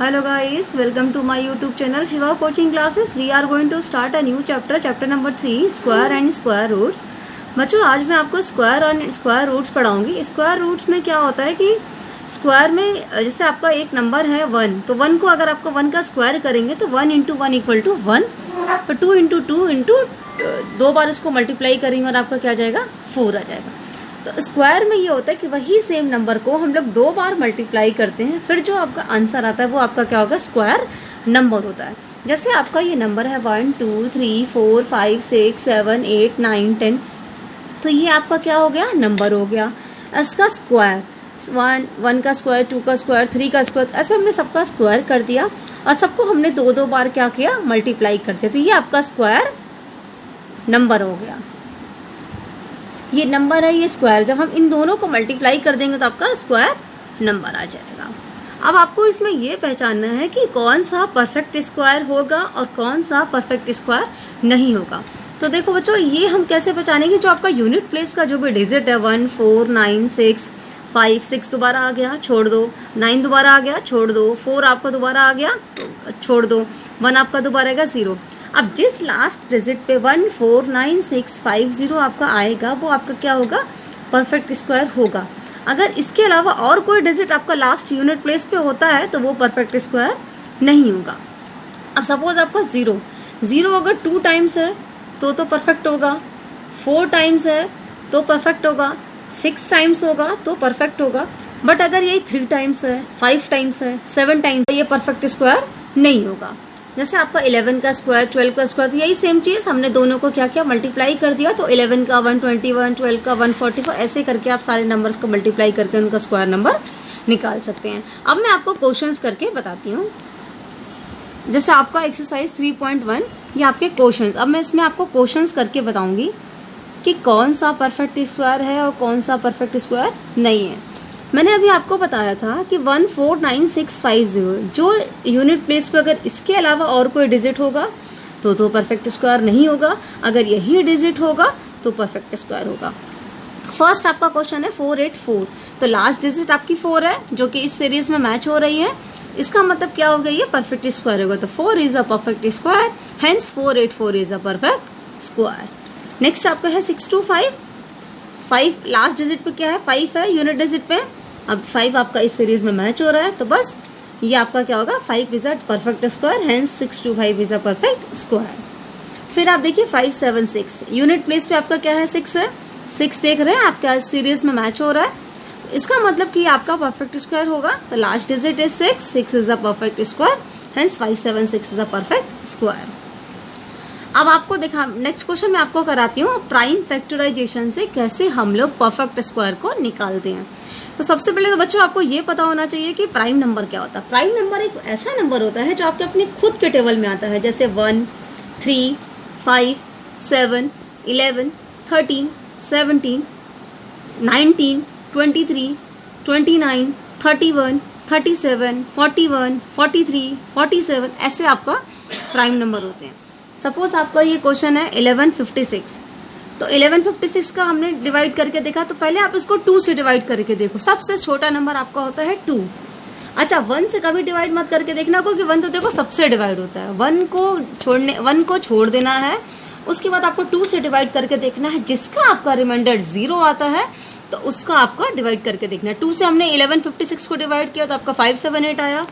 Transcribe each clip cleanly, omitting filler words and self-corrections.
Hello guys, welcome to my YouTube channel Shiva Coaching Classes. We are going to start a new chapter number 3, Square and Square Roots. बच्चों आज मैं आपको square और square roots पढ़ाऊंगी. Square roots में क्या होता है कि स्क्वायर में जैसे आपका एक नंबर है 1, तो 1 को अगर आपको 1 का स्क्वायर करेंगे तो 1 इंटू 1 इक्वल टू 1, तो 2 इंटू 2 इंटू 2 बार इसको मल्टीप्लाई करेंगे और आपका क्या जाएगा 4 आ जाएगा. तो स्क्वायर में ये होता है कि वही सेम नंबर को हम लोग 2 बार मल्टीप्लाई करते हैं, फिर जो आपका आंसर आता है वो आपका क्या होगा स्क्वायर नंबर होता है. जैसे आपका ये नंबर है 1 2 3 4 5 6 7 8 9 10, तो ये आपका क्या हो गया नंबर हो गया. इसका स्क्वायर 1 का स्क्वायर 2 का स्क्वायर 3 का स्क्वायर, ऐसे हमने सबका स्क्वायर कर दिया और सबको हमने 2 बार क्या किया मल्टीप्लाई कर दिया, तो ये आपका स्क्वायर नंबर हो गया. ये नंबर है, ये स्क्वायर, जब हम इन दोनों को मल्टीप्लाई कर देंगे तो आपका स्क्वायर नंबर आ जाएगा. अब आपको इसमें ये पहचानना है कि कौन सा परफेक्ट स्क्वायर होगा और कौन सा परफेक्ट स्क्वायर नहीं होगा. तो देखो बच्चों, ये हम कैसे पहचानेंगे, जो आपका यूनिट प्लेस का जो भी डिजिट है 1 4 9 6 5 6 दोबारा आ गया छोड़ दो, 9 दोबारा आ गया छोड़ दो, 4 आपका दोबारा आ गया छोड़ दो, 1 आपका दोबारा आएगा 0. अब जिस लास्ट डिजिट पे 1 4 9 6 5 0 आपका आएगा वो आपका क्या होगा परफेक्ट स्क्वायर होगा. अगर इसके अलावा और कोई डिजिट आपका लास्ट यूनिट प्लेस पे होता है तो वो परफेक्ट स्क्वायर नहीं होगा. अब सपोज आपका 0 अगर 2 टाइम्स है तो परफेक्ट होगा, 4 टाइम्स है तो परफेक्ट होगा, 6 टाइम्स होगा तो परफेक्ट होगा. बट अगर यही 3 टाइम्स है 5 टाइम्स है 7 टाइम्स है, ये परफेक्ट स्क्वायर नहीं होगा. जैसे आपका 11 का स्क्वायर 12 का स्क्वायर, तो यही सेम चीज़ हमने दोनों को क्या किया मल्टीप्लाई कर दिया, तो 11 का 121 12 का 144, ऐसे करके आप सारे नंबर्स को मल्टीप्लाई करके उनका स्क्वायर नंबर निकाल सकते हैं. अब मैं आपको क्वेश्चंस करके बताती हूँ. जैसे आपका एक्सरसाइज 3.1 ये आपके क्वेश्चंस. अब मैं इसमें आपको क्वेश्चंस करके बताऊंगी कि कौन सा परफेक्ट स्क्वायर है और कौन सा परफेक्ट स्क्वायर नहीं है. मैंने अभी आपको बताया था कि 1 4 9 6 5 0 जो यूनिट प्लेस पे अगर इसके अलावा और कोई डिजिट होगा तो परफेक्ट स्क्वायर नहीं होगा, अगर यही डिजिट होगा तो परफेक्ट स्क्वायर होगा. फर्स्ट आपका क्वेश्चन है 4 8 4, तो लास्ट डिजिट आपकी 4 है जो कि इस सीरीज में मैच हो रही है. इसका मतलब क्या होगा, ये परफेक्ट स्क्वायर होगा. तो 4 is a perfect square, hence 4 8 4 is a perfect square. Next आपका है 6 2 5, 5 लास्ट डिजिट पे क्या है 5 है यूनिट डिजिट पे. अब 5 आपका इस सीरीज में मैच हो रहा है, तो बस ये आपका क्या होगा 5 is a perfect square, hence 6 2 5 is a perfect square. फिर आप देखिए 5 7 6 यूनिट प्लेस पे आपका क्या है 6 है, 6 देख रहे हैं आपका इस सीरीज में मैच हो रहा है, इसका मतलब कि आपका परफेक्ट स्क्वायर होगा. तो last digit is 6 is a perfect square, hence 5 7 6 is a perfect square. अब आपको देखा नेक्स्ट क्वेश्चन मैं आपको कराती हूँ प्राइम फैक्टराइजेशन से कैसे हम लोग परफेक्ट स्क्वायर को निकालते हैं. तो सबसे पहले तो बच्चों आपको ये पता होना चाहिए कि प्राइम नंबर क्या होता है. प्राइम नंबर एक ऐसा नंबर होता है जो आपके अपने खुद के टेबल में आता है, जैसे 1 3 5 7 11 13 17 19 23 29 31 37 41 43 47, ऐसे आपका प्राइम नंबर होते हैं. सपोज आपका ये क्वेश्चन है 1156, तो 1156 का हमने डिवाइड करके देखा, तो पहले आप इसको 2 से डिवाइड करके देखो. सबसे छोटा नंबर आपका होता है 2. अच्छा 1 से कभी डिवाइड मत करके देखना, क्योंकि 1 तो देखो सबसे डिवाइड होता है. 1 को छोड़ देना है, उसके बाद आपको 2 से डिवाइड करके देखना है. जिसका आपका रिमाइंडर 0 आता है तो उसका आपका डिवाइड करके देखना है. 2 से हमने 1156 को डिवाइड किया तो आपका 578 आया.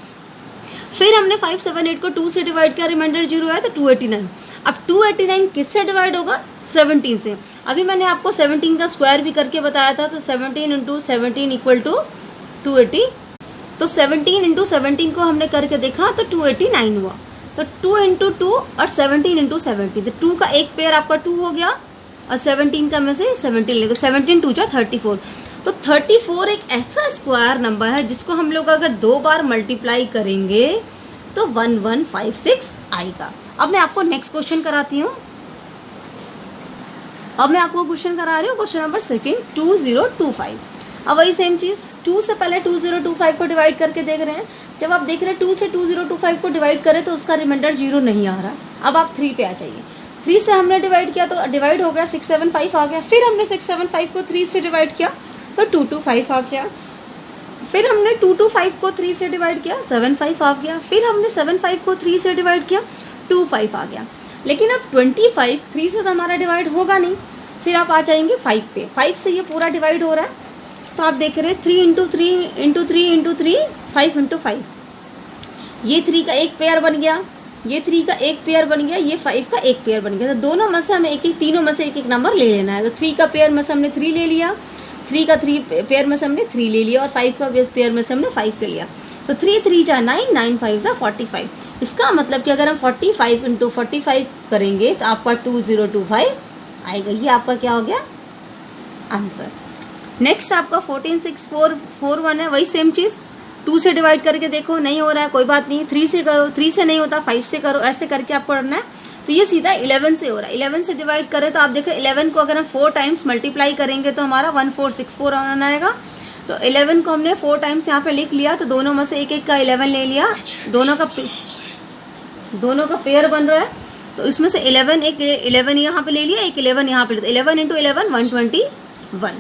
फिर हमने 578 को 2 से डिवाइड किया, रिमाइंडर 0 आया तो 289. अब 289 किससे डिवाइड होगा 17 से. अभी मैंने आपको 17 का स्क्वायर भी करके बताया था, तो 17 इंटू 17 इक्वल टू 280. तो 17 इंटू 17 को हमने करके देखा तो 289 हुआ. तो 2 इंटू 2 और 17 इंटू 17, तो 2 का एक पेयर आपका 2 हो गया और 17 का में से 17 ले, तो 17 2 जा 34. तो 34 एक ऐसा स्क्वायर नंबर है जिसको हम लोग अगर 2 बार मल्टीप्लाई करेंगे तो 1156 आएगा. अब मैं आपको नेक्स्ट क्वेश्चन कराती हूँ. अब मैं आपको क्वेश्चन करा रही हूँ क्वेश्चन नंबर 2 2025. अब वही सेम चीज़ 2 से पहले 2025 को डिवाइड करके देख रहे हैं. जब आप देख रहे हैं 2 से 2025 को डिवाइड करें तो उसका रिमाइंडर 0 नहीं आ रहा. अब आप 3 पे आ जाइए. 3 से हमने डिवाइड किया तो डिवाइड हो गया 675 आ गया. फिर हमने 675 को 3 से डिवाइड किया तो 225 आ गया. फिर हमने 2 to 5 को 3 से डिवाइड किया, 7 5 आ गया। फिर हमने 7 5 को 3 से डिवाइड किया, 2 5 आ गया। लेकिन अब 25 3 से तो हमारा डिवाइड होगा नहीं। फिर आप आ जाएंगे 5 पे, 5 से ये पूरा डिवाइड हो रहा है। तो आप देख रहे हैं 3 इंटू 3 इंटू 3 इंटू 3 5 इंटू 5, ये 3 का एक पेयर बन गया, ये 3 का एक पेयर बन गया, ये 5 का एक पेयर बन गया। तो दोनों में से हमें एक एक, तीनों में से एक एक नंबर ले लेना है। तो 3 का पेयर में से हमने 3 ले लिया, 3 का 3 पेयर में से हमने 3 ले लिया, और 5 का पेयर में से हमने 5 ले लिया। तो 3 3 जा 9, 9 5 जा 45। इसका मतलब कि अगर हम 45 इंटू 45 करेंगे तो आपका 2025 आएगा। ये आपका क्या हो गया आंसर। नेक्स्ट आपका 14 6 4 4 1 है। वही सेम चीज़ 2 से डिवाइड करके देखो, नहीं हो रहा है, कोई बात नहीं, 3 से करो, 3 से नहीं होता 5 से करो, ऐसे करके आपको करना है। तो ये सीधा 11 से हो रहा है। 11 से डिवाइड करें तो आप देखें 11 को अगर हम 4 टाइम्स मल्टीप्लाई करेंगे तो हमारा 1464 आएगा। तो 11 को हमने 4 टाइम्स यहाँ पे लिख लिया। तो दोनों में से एक एक का 11 ले लिया, दोनों का पेयर बन रहा है। तो इसमें से 11 एक 11 यहाँ पे ले लिया, एक 11 यहाँ पे ले, 11 इंटू 11 121।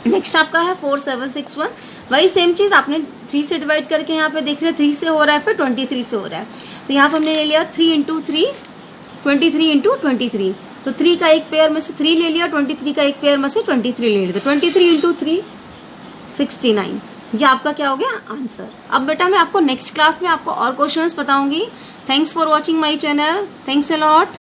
नेक्स्ट आपका है 4761। वही सेम चीज़ आपने 3 से डिवाइड करके यहाँ पे देख रहे हैं 3 से हो रहा है, फिर 23 से हो रहा है। तो यहाँ पे हमने ले लिया 3 इंटू 3 23 इंटू 23। तो 3 का एक पेयर में से 3 ले लिया, 23 का एक पेयर में से 23 ले लिया। तो 23 इंटू 3 69। ये आपका क्या हो गया आंसर। अब बेटा मैं आपको नेक्स्ट क्लास में आपको और क्वेश्चंस बताऊंगी। Thanks for watching my channel. Thanks a lot.